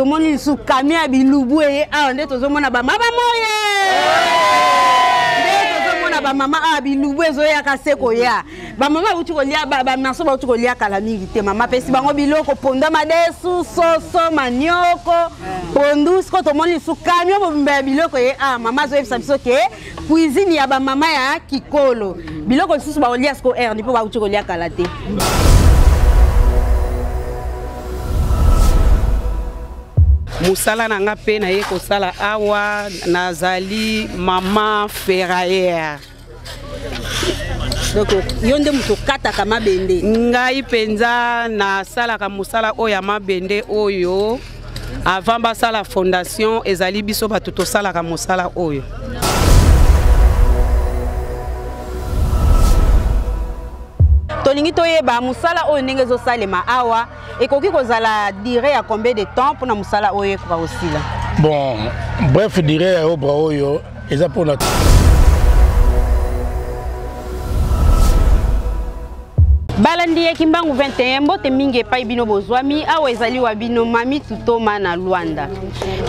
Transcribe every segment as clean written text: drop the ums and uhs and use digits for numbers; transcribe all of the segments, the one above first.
tomoni su kamia bilubu e a nde tozomona ba mama moye nde tozomona ba mama a bilubu ezoya kaseko ya ba mama uti kolia ba maso ba uti kolia kala mingi te mama pesi bango biloko ponda madesu soso manioko pondus ko tomoni su kamia bo biloko e a mama zo efisa biso ke cuisine ya ba mama ya kikolo biloko susu ba olia sko ni po ba uti kolia kala te. Musala nanga pe na ye kosala awa nazali mama ferraillère. Donc yonde muto kata kama bende. Ngai penza na sala ka musala oya mabende oyo avant basala fondation ezali biso batuto sala ka musala oyo. Tolingi toyeba musala oyo ndenge zo salema awa ekoki kozala durée à combien de temps pour na musala oyo ko osila. Bon, bref durée à obra oyo eza pour na balandi ya kimbangu 21 mbote mingi epai bino bozwami awa ezali wa bino mami tutoma na Luanda.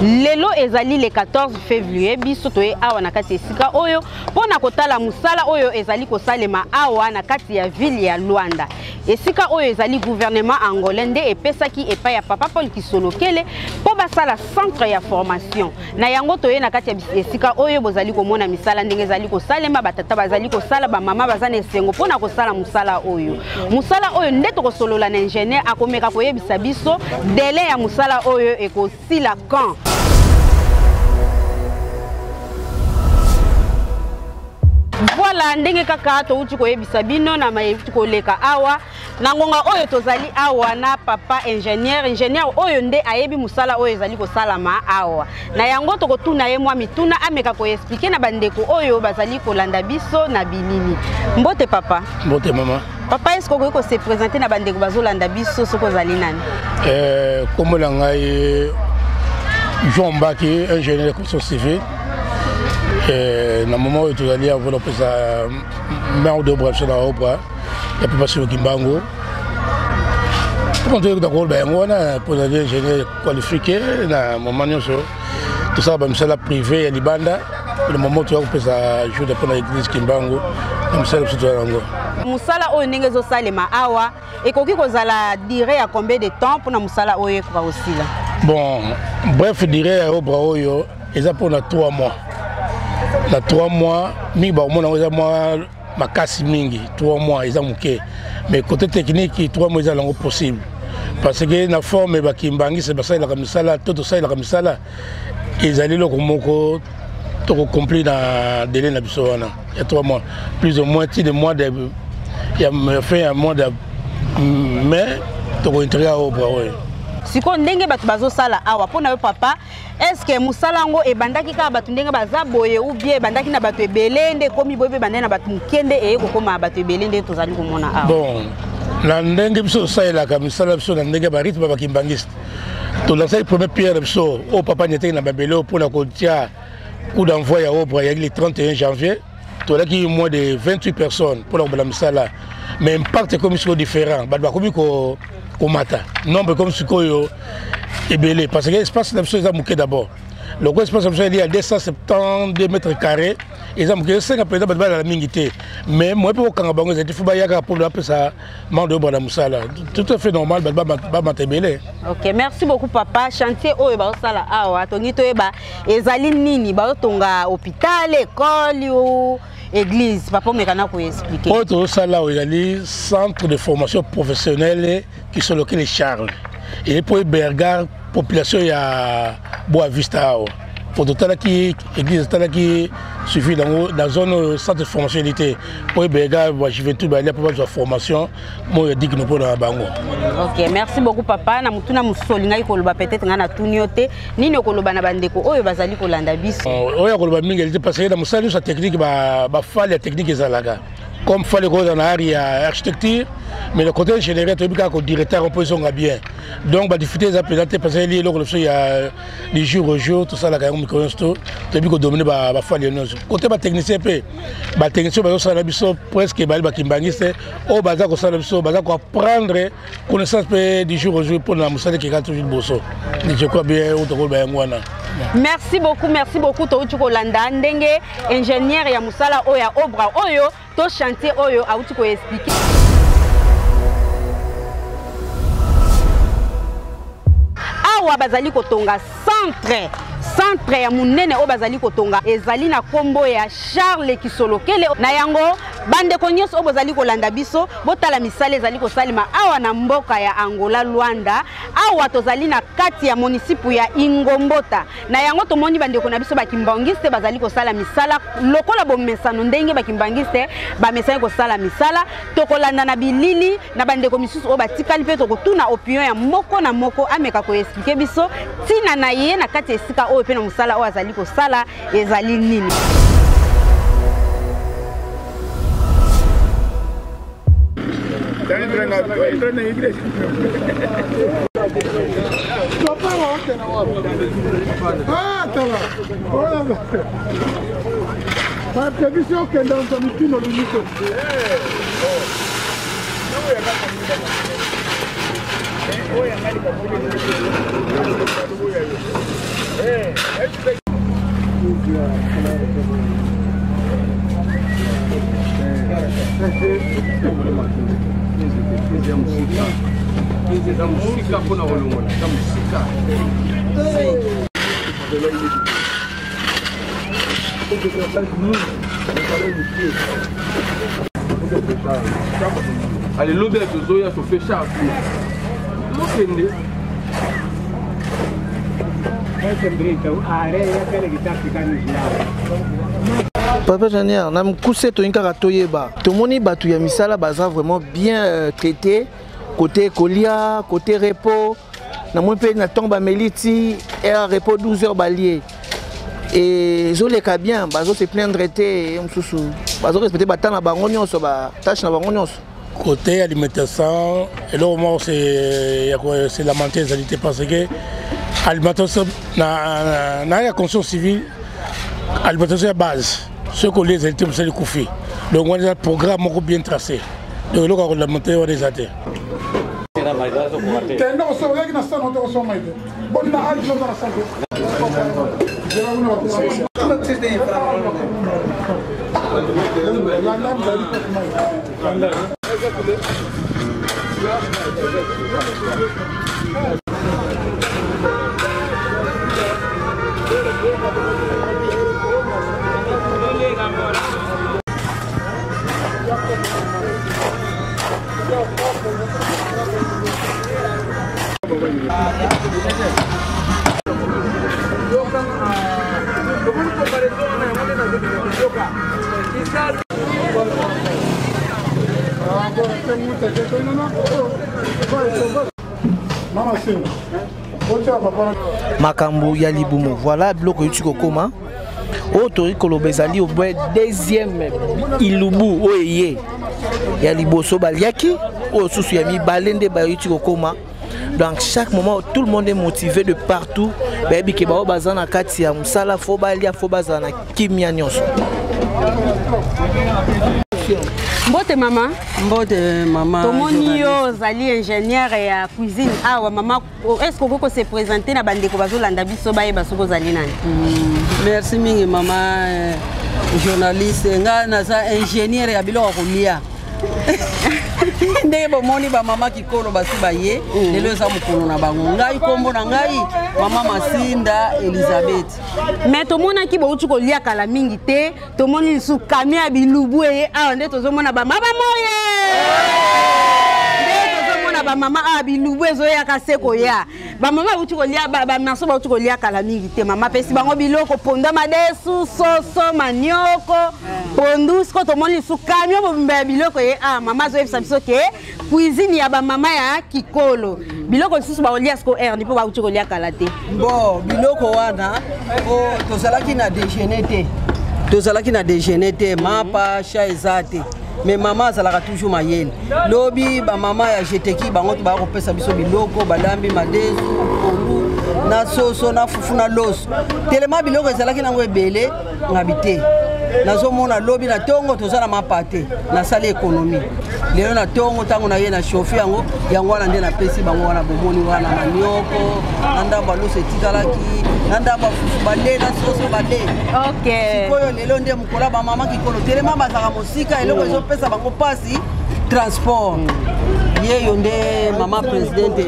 Lelo ezali le 14 février biso toye awa na kati esika oyo pona kotala musala oyo ezali kosalema awa na kati ya ville ya Luanda. Esika oyo ezali gouvernement angolais nde epesaki epai ya papa Paul Kisolokele po basala centre ya formation. Na yango toye na kati ya esika oyo bozali komona misala ndenge ezali kosalema batata bazali kosala ba mama bazana esengo pona kosala musala oyo. Musala oyo nde tokosolola na ingénieur akomeka koyebisa biso délai ya musala oyo ekosila quand. Voilà ndenge kaka to uti koyebisa bino na mayebi koleka awa na ngonga oyo tozali awa na papa ingénieur oyo nde ayebi musala oyo ezali kosalama awa na yango tokotuna ye mwa mituna ameka ko expliquer na bandeko oyo bazali kolanda biso na binini. Mbote papa. Mbote mama. Papa est-ce qu'on peut se présenter na bandeko bazolanda biso soko zali nani? Comme la ngai Jean Mbaki, ingénieur de construction civile. Na moment où tu allais avoir sa mère de bras sur la opéra, et puis passer au Kimbango. Comment tu es d'accord ben on a pour des ingénieurs qualifiés na moment tout ça ben c'est la privée et libanda. Le moment où tu as sa jour de pour l'église Kimbango, comme ça c'est tout là. Musala oyo ndenge zo salema awa ekoki kozala durée à combien de temps pour na musala oyo ko osila? Bon, bref durée à obra oyo eza pour na 3 mois. Na 3 mois, mi ba mona eza mois makasi mingi, 3 mois eza muke. Mais côté technique 3 mois eza lango possible. Parce que na forme ba kimbangi c'est basala comme ça là, tout ça là comme ça là. Ezali loko moko to complet dans délai na biso wana. Il y a 3 mois, plus ou moins de mois de il y a fait un mois de mai to intérêt au bras. Siko ndenge batu bazo sala awa pona papa est-ce que musala ngo ebandaki ka batu ndenge baza boye ou bien ebandaki na batu ebelende komi boye bandena batu mukende kokoma batu ebelende tozali komona awa. Bon, na ndenge biso sala ka musala biso na ndenge ba rythme ba kimbangiste. To lancer le premier pierre biso au papa n'était na babelo pour la kotia coup d'envoi à Obra le 31 janvier. Tu as qui moins de 28 personnes pour la musala. Mais impact comme c'est différent. Bah comme ko mata. Nombre comme ce qu'on est belé parce que l'espace de choses a manqué d'abord. Le gros espace il y a 270 mètres carrés. Ils ont manqué 5 peu de la mingité. Mais moi pour quand bango il faut bailler pour appeler ça mande Obra musala. Tout à fait normal bah mata belé. OK, merci beaucoup papa. Chantier oyo ba sala awa tongi toyeba ezali nini ba tonga hôpital, école ou église papa mekana ko expliquer. Autre sala ezali centre de formation professionnelle qui sont localisés Charles. Et pour héberger population ya Boa Vista. Pour tout à qui église qui suffit dans la zone centre de formation pour héberger je vais tout bailler pour la formation moi dit que nous pour dans bango. OK, merci beaucoup papa na mutuna musolinga koloba peut-être ngana tuniote nini koloba na bandeko oyo bazali kolanda biso. Oyo koloba mingi parce que na musali sa technique ba fale technique ezalaga. comme fallait qu'on dans l'architecture, mais le côté général, tu as un directeur en position bien. Donc, bah, difficulté à présenter parce qu'il y a des jours au jour, tout ça, là, quand même, tu as vu qu'on domine, bah, fallait nous. Côté bah, technicien, bah, technicien, bah, ça, presque, bah, kimbangiste, oh, bah, ça, bah, prendre connaissance du jour au jour pour la moussade qui est toujours bosso. Je crois bien, on te roule bien, merci beaucoup, Touti Kolanda, Ndenge, ingénieur ya Moussala, Oya, Obra, Oyo, to chantier, Oyo, a outi ko expliquer. Awa bazali kotonga centre ya munene o bazali kotonga ezali na kombo ya Charles Kisolokele na yango bande konyos o bazali kolanda biso botala misale ezali kosalima awa na mboka ya Angola Luanda awa tozali na kati ya munisipu ya Ingombota na yango tomoni bande kona biso bakimbangiste bazali kosala misala lokola bomesano ndenge bakimbangiste bamesani kosala misala tokolanda na bilili na bande komisusu o batikali pe tokotuna opinion ya moko na moko ameka ko expliquer biso tina na ye na kati esika o pe na musala o azali kosala ezali nini. Allez, l'eau d'être Zoya se fait charge. Papa Janier, na mkuse to inka katoyeba. Tomoni batu ya misala baza vraiment bien traité côté kolia, côté repos. Na mon pe na tomba meliti et repos 12 heures balier. Et zo leka bien, bazo se plaindre été msusu. Bazo respecter batana bango nyonso ba tâche na bango nyonso. Côté alimentation, et là au moins c'est lamenté parce que alimentation na la conscience civile, alimentation à base. Ce que les élites c'est le koufi. Donc on a un programme bien tracé. Donc là on a lamenté on les a été. Makambo ya libumo, voilà bloc yutuko koma. Otori kolobezali au deuxième ilubu oyeye. Ya liboso baliaki, o susu ya mi balende ba yutuko koma. Donc chaque moment tout le monde est motivé de partout. Baby ke bao bazana kati ya musala fo balia fo bazana kimia nyonso. Mbote mama. Mbote mama. Tomoni yo zali ingénieur ya cuisine. Ah wa mama, est-ce que vous pouvez se présenter na bande ko bazolanda biso baye basoko zali nani? Merci mingi mama journaliste nga na za ingénieur ya biloko kolia. Ndé bomoni ba mama kikolo basi baye lelo za mukolo na bango ngai kombo na ngai mama Masinda Elizabeth. Mais tomona ki bo utuko lia kala mingi te tomoni su kamia bilubu e a ndé tozomona ba mama moye ndé tozomona ba mama a bilubu ezo ya kaseko ya ba mama utuko lia ba maso ba utuko lia kala mingi te mama pesi bango biloko ponda madesu soso manioko pondu sko tomoni su kamia bo biloko e a mama zo efisa biso ke cuisine ya ba mama ya kikolo biloko susu ba olia sko er ndipo ba utuko lia kala te bon biloko wana o tozalaki na déjeuner te mapa cha ezate mais maman azalaka toujours mayele lobi ba maman ya jeteki bango to ba kopesa biso biloko balambi madesu pondu na soso na fufu na loso telema biloko ezalaki nango ebele ngabite nazomona lobi na tongo tozala mapate na sali économie lelo na tongo tango na ye na chauffe yango wana nde na pesi bango wana bomoni wana manioko na ndamba loso etikalaki na ndamba fufu bale na soso bale sikoyo lelo nde mokola ba mama kikolo telema bazaka mosika eloko ezopesa bango pasi transport yeyo nde mama presidente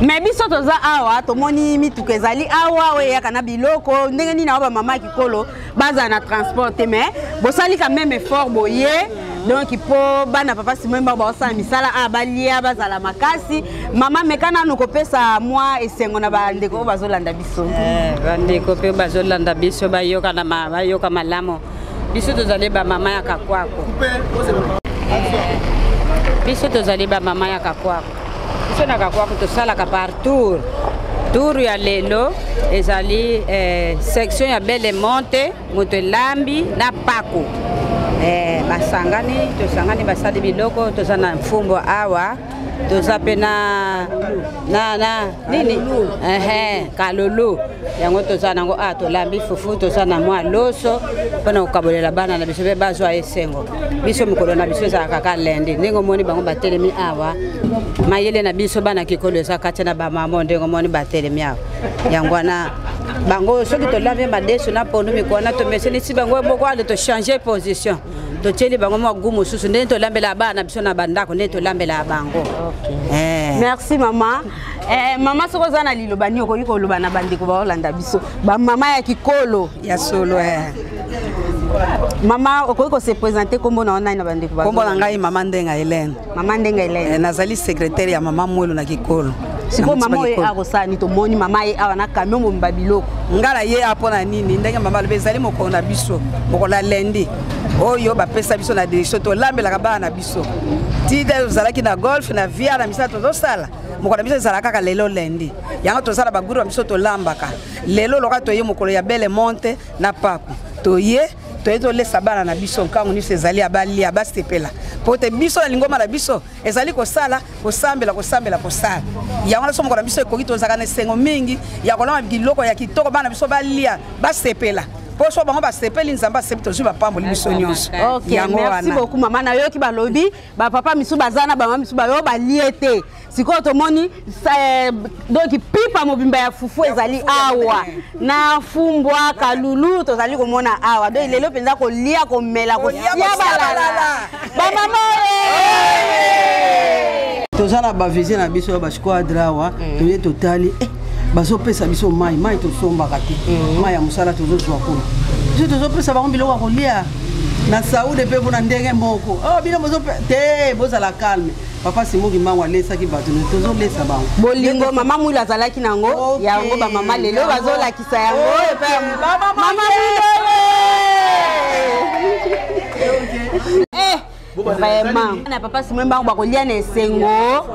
mais biso toza awa tomoni mituka ezali awa oyaka na biloko ndenge nini awa ba mama kikolo baza na transport mais bosali quand même effort boye donc po bana papa simemba baosala misala abalia bazala makasi mama mekana nokopesa mwa esengo na bandeko bazolanda biso bandeko pe bazolanda biso bayoka na bayoka malamo biso tozali ba mama ya kakwako biso tozali ba mama ya kakwako biso na kakwako tosalaka partout tour ya lelo ezali section ya Belle Monte moto lambi na pako tosangani basali biloko toza na mfumbo awa toza pe na nini kalulu yango toza nango tolambi fufu toza na mwa loso mpona kokabolela bana na biso pe bazwa esengo biso mokolo na biso ezalaka kaka lendi ndenge omoni bango batelemi awa mayele na biso bana kikolo eza kati na bamama ndenge omoni batelemi awa yango wana bango soki tolambi madeso na pondu mikwana tomesenisi bango moko ale tochange position totieli bango mwa gu mosusu ndenge tolambela bana biso na bandako ndenge tolambela bango. Merci mama. Mama soko oza na liloba nini okoki koloba na bandeko baolanda biso bamama ya kikolo ya solo mama okoki kose présenter kombo na ona na bandeko ba kombo na ngai mama Ndenga Hélène. Mama Ndenga Hélène nazali secrétaire ya mama Mwelo na kikolo. Siko mama oye akosani tomoni mama ye awa na camion mo mbabiloko ngala ye apona nini ndenge mama lobezali moko na biso moko la lendi oyo bapesa biso na direction to lambela bana na biso tide uzalaki na golf na via na misala tozosala moko na biso ezalaka kaka lelo lendi yango tozala baguru na biso to lambaka lelo loka toye mokolo ya Belle Monte na paku toye toyeto lesa bana na biso nkango niso ezali abali abasepela pote biso na lingoma na biso ezali kosala kosambela yango na somo na biso ekoki tozaka na sengo mingi ya kolama biloko ya kitoko bana biso balia basepela poso bango basepeli nzamba septo zuba pambo biso nyonso. OK, merci beaucoup mama na yoki balobi ba papa misu bazana ba mama misu ba yo baliete siko tomoni donc pipa mobimba ya fufu ezali awa na fumbwa kalulu tozali komona awa donc lelo penza ko lia ko mela ko sia balala ba mama tozana ba vision na biso ba squadra awa toye totali bazopesa biso mai tosombaka te mai ya mosala tozozwa kuna biso tozopesa bango biloko ya kolia na saude mpe mpona ndenge moko bino te bozala calme papa simoki mbango alesaki bato tozolesa bango bolingo mama Mwilo azalaki nango yango bamama lelo bazolakisa yango mama vraiment na papa simemba bakolia na esengo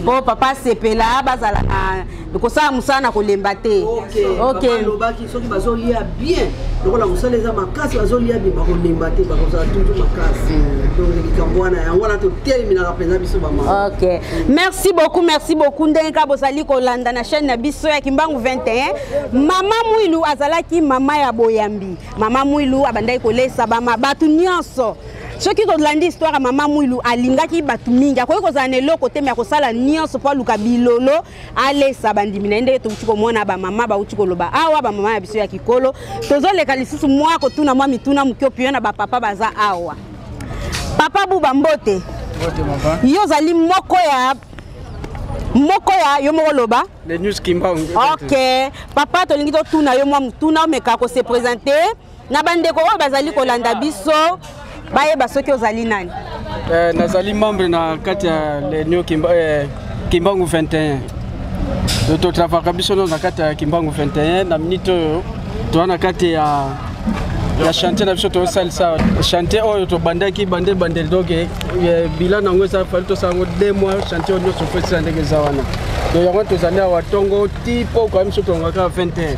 po papa sepela bazala na kosala musala na kolemba te. OK lobaki soki bazolia bien lokola musala eza makasi bazolia bien bakolemba te bakozala toujours makasi donc likambwana yango na totelemina penza biso bama. OK merci beaucoup ndenge ka bozali kolanda na chaîne na biso ya Kimbangu 21 mama Mwilo azalaki mama ya boyambi mama Mwilo abandaki kolesa bama batu nyonso soki tolandi histoire ya mama Mwilo alingaki batu mingi akoki kozala na eloko te me akosala nyonso po aluka bilolo alesa bandimi na ndenge touti komona bamama bauti koloba awa bamama ya biso ya kikolo tozoleka lisusu mwa kotuna mwa mituna moki opio na bapapa baza awa papa Buba Mbote yo ozali moko ya yo moko loba le news Kimbangu. OK papa tolingi totuna yo mwa mutuna omeka ko se présenter na bandeko oyo bazali kolanda biso bayeba soki ozali nani. Nazali membre na kati ya le new Kimbangu 21 totravaka biso na kati ya Kimbangu 21 na minute oyo toza na kati ya chantier na biso tosalisa chantier oyo tobandaki bandeli donc bilan nango eza fali tosalango 2 mois chantier oyo nyonso fosila ndenge eza wana donc yango tozali awa ntongo ti po kwa biso tongaka 21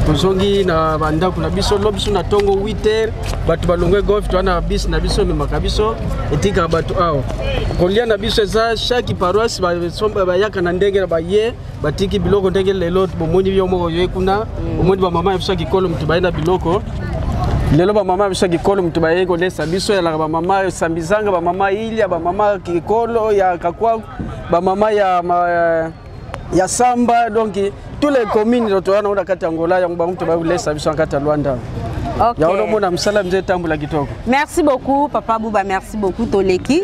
tozongi na bandako na biso lo biso na tongo 8h bato balongwe golf toana bis na biso memaka biso etika bato awa kolia na biso eza chaque paroisse bayaka na ndenge na baye batiki biloko ndenge lelo bomoni byo moko yo kuna bomoni ba mama biso kikolo mutu bayenda biloko lelo ba mama biso kikolo mutu baye ko lesa biso ya ba mama sambizanga ba mama ilia ba mama kikolo ya kakwa ba mama ya samba donc tous les communes rotoana on kati Angola ya ba mutu ba lesa biso kati Luanda. OK. Ya ono mona msala mzee tambula kitoko. Merci beaucoup papa Buba, merci beaucoup Toleki.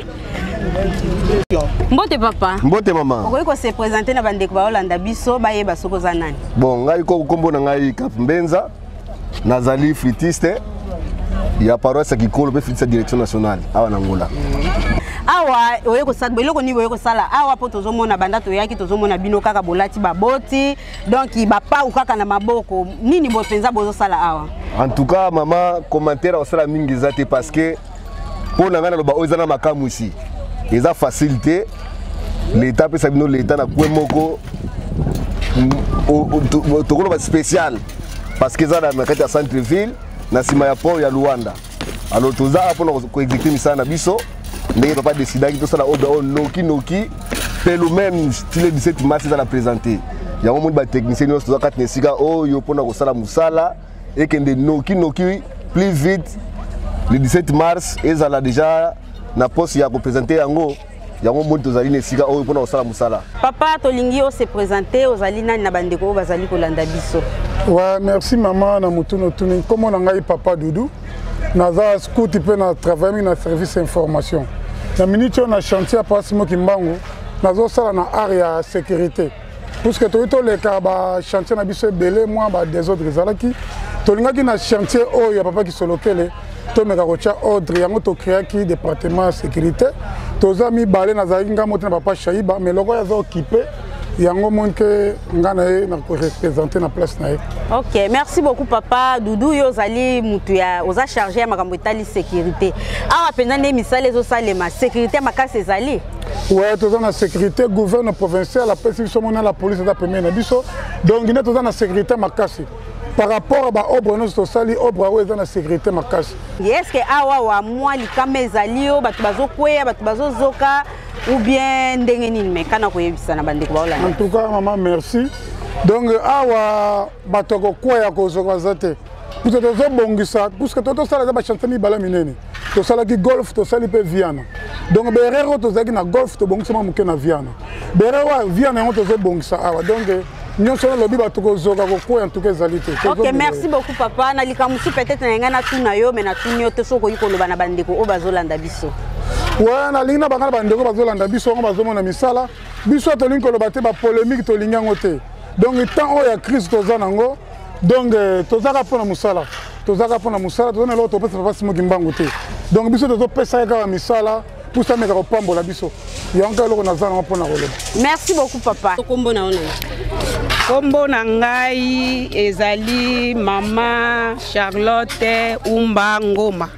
Mbote papa. Mbote mama. Okoki ko se présenter na bandeko ba Holanda biso bayeba soko za nani. Bon, ngai ko kombo na ngai Cap Mbenza. Nazali flûtiste ya paroisse Kikolo pe flûtiste direction nationale awa na Angola. Awa oyeko sala biloko ni oyeko sala awa po tozomona banda to yaki tozomona bino kaka bolati baboti donc bapa ukaka na maboko nini bo penza bozo sala awa. En tout cas maman commentaire au sala mingi zate parce que pour na ngana loba ozana makamu ici. Eza facilité l'état pe sabino l'état na kwemoko tokolo ba spécial parce que ça na kati ya centre ville na sima ya port ya Luanda. Alors toza apona ko exécuter misala na biso ndenge papa décida ki to sala odo noki pelu même style 17 mars za la présenter. Ya mo ba technicien nyos toza kati nesika oyo pona ko sala musala et que de noki plus vite le 17 mars ezala déjà na poste ya ko présenter yango yango mo tozali nesika oyo pona ko sala musala. Papa tolingi o se présenter ozali nani na bandeko bazali kolanda biso. Ouais, merci maman na mutuno tuni comme on a papa Doudou naza scout pe na travailler na service information na minute on a chantier à Passimo Kimbangu nazo sala na area sécurité parce que to le ka ba chantier na biso belé moi ba des autres zalaki to lingaki na chantier o ya papa ki solokele to meka ko cha ordre yango to créer ki département sécurité to zami balé na zainga motena papa Shaiba mais loko ya zo occupé yango monke ngana na ko représenter na place na. OK, merci beaucoup papa Doudou yo zali mutu ya oza chargé ya makambo etali sécurité. Awa penda ne misale zo salema sécurité makasi ezali. Ouais, toza na sécurité gouverneur provincial la police da premier na biso. Donc ina toza na sécurité makasi. Par rapport à ba obre no to sali obre wa eza na sécurité makasi. Est-ce que awa wa moi likama ezali o batu bazo kweya batu bazo zoka ou bien ndenge nini mekana koyebisa na bandeko ba Holanda. En tout cas maman merci. Donc awa batoko kweya ko zoka zate. Puto tozo bongisa parce que toto sala ba chanter mi bala minene. To sala ki golf to sali pe Viana. Donc berero to zaki na golf to bongisa ma muke na Viana. Berero Viana ngo tozo bongisa awa. Donc nous sommes lobby batoko zoka ko kweya en tout cas zalité. OK, merci beaucoup papa. Na likamusi peut-être na ngana tuna yo mais na tunyo te soko yiko loba na bandeko o bazolanda biso. Ouais, na lina bangana bandeko bazolanda biso ngo bazomona misala. Biso to linko loba te ba polémique to lingango te. Donc tant o ya crise to zanango. Donc tozaka pona musala. Tozaka pona musala tozana lo to pesa Passimo Kimbangu te. Donc biso to pesa ka misala pour ça meka ko pambola biso. Yanka loko na zana pona ko loba. Merci beaucoup papa. Kombo na ona. Kombo na ngai ezali mama Charlotte Umba Ngoma.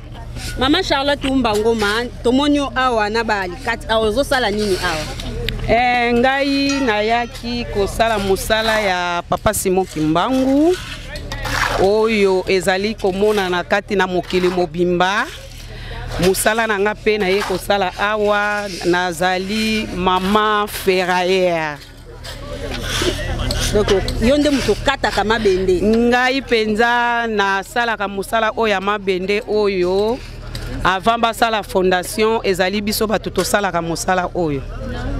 Mama Charlotte Umba Ngoma, tomonyo awa na bali kati awozo sala nini awa? Ngai nayaki kosala musala ya papa Simon Kimbangu oyo ezali komona na kati na mokili mobimba. Musala na nga pe na ye kosala awa nazali mama ferraillère. Donc yonde muto kata kama bende. Ngai penza na sala ka musala oya mabende oyo avant basala fondation ezali biso batuto sala ka musala oyo.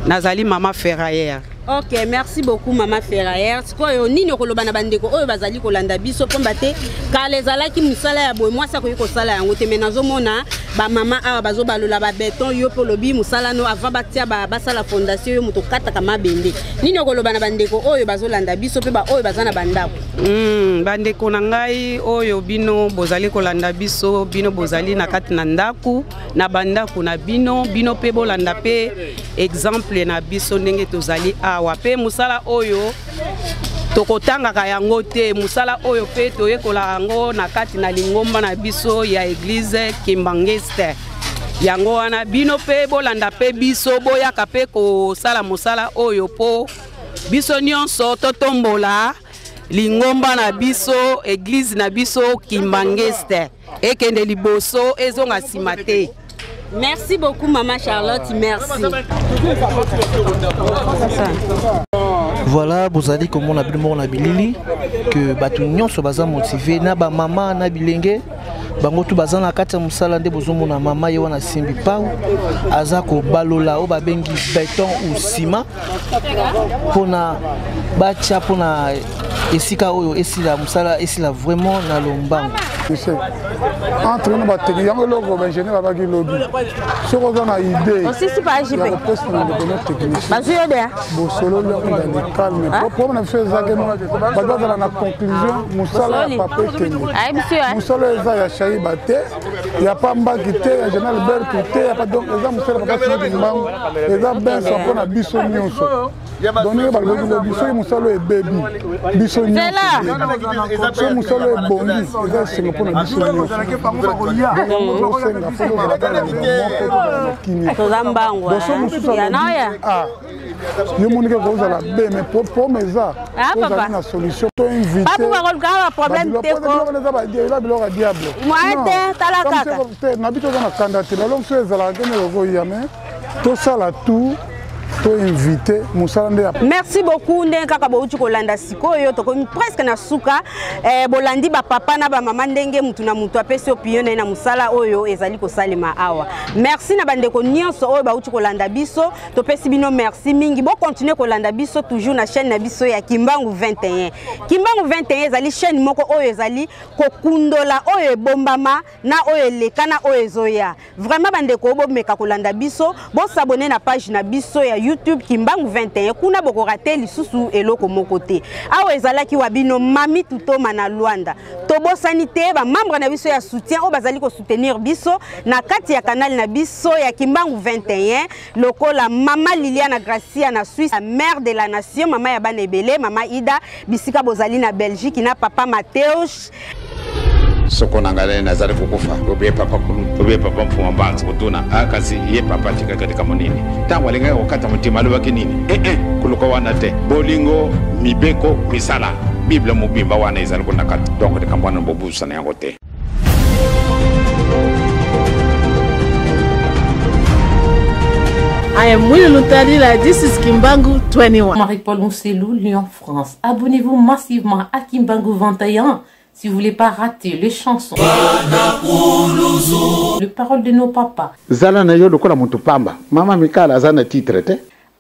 Nazali mama ferraillère. OK, merci beaucoup Maman Ferraillère. Sikoyo nini okoloba na bandeko oyo bazali kolanda biso pomba te kala ezalaki musala ya boye mwasa koyi kosala yango te menazo mona ba mama awa bazo balola ba béton yo polobi musala no avant batia ba basala fondation yo muto kata kama bende. Nini okoloba na bandeko oyo bazolanda biso pe ba oyo bazana bandako. Bandeko na ngai oyo bino bozali kolanda biso bino bozali na kati na ndaku na bandako na bino bino pe bolanda pe exemple na biso ndenge tozali awa pe musala oyo tokotanga ka yango te musala oyo pe toyekola yango na kati na lingomba na biso ya église Kimbangiste yango wana bino pe bolanda pe biso boyaka pe ko sala musala oyo po biso nyonso totombola lingomba na biso église na biso Kimbangeste ekende liboso ezonga nsima te. Merci beaucoup Maman Charlotte, merci. Voilà, vous allez comme on a bilili que batu nyonso baza motivé na ba maman na bilenge bango tu baza na kati ya musala nde bozomo na mama ye wana simbi pau aza ko balola o babengi béton ou ciment pona bacha pona esika oyo esila musala esila vraiment na lombango. Entre nous, il y a un logo, ingénieur avec un lobby. Si on a une idée, aussi c'est pas JP. Bon, solo, dans le calme. Pour on a fait ça, dans la conclusion, Moussala n'a pas pu tenir. Moussala a chahi batté. Il n'y a pas de guité, il y a général Bert Kouté, il n'y a pas de Moussala n'a pas pu tenir. Les gens bien sont pour la bissonion. Donner par le bisso, Moussala est baby. Bissonion. C'est Moussala est bondi. C'est le point de bissonion. Je Monica cause la B mais pour mes ça une solution to inviter papa va problème te ko diable moi te talaka na bito na candidature donc c'est la gagner go yame to ça la tout. Merci beaucoup ndenge kaka bouti kolanda sikoyo to presque na suka bolandi ba papa na ba mama ndenge mutu na mutu apesi opinion na musala oyo ezali ko salima awa. Merci na bandeko nyonso oyo bauti kolanda biso to pesi bino merci mingi bo continuer kolanda biso toujours na chaîne na biso ya Kimbangu 21. Kimbangu 21 ezali chaîne moko oyo ezali kokundola oyo bombama na oyo lekana oyo zoya. Vraiment bandeko bo meka kolanda biso bo s'abonner na page na biso ya YouTube Kimbangu 21 kuna boko raté lisusu eloko moko te awa ezalaki wabino mami tutoma na Luanda tobo sanité ba membre na biso ya soutien o bazali ko soutenir biso na kati ya canal na biso ya Kimbangu 21 lokola mama Liliana Gracia na Suisse, mère de la nation, mama ya banebele, mama Ida bisika bozali na Belgique na papa Mateus soko nangale nazali kukufa obe papa kulu obe papa mfuma mbanzi kutuna akazi ye papa tika katika monini tangu alinga wakata mutima lo kinini kuluko wana te bolingo mibeko misala Bible mubimba wana izali kunakata donc de kambwana bobusa na yango te. I am Willy Lutalila, this is Kimbangu 21. Marie-Paul Mousselou, Lyon, France. Abonnez-vous massivement à Kimbangu 21 si vous voulez pas rater les chansons. Les paroles de nos papas. Zala na yo lokola mutu pamba. Mama Mikala zana titre te.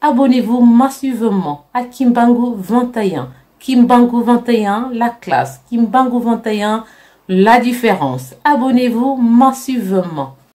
Abonnez-vous massivement à Kimbangu 21. Kimbangu 21, la classe. Kimbangu 21, la différence. Abonnez-vous massivement.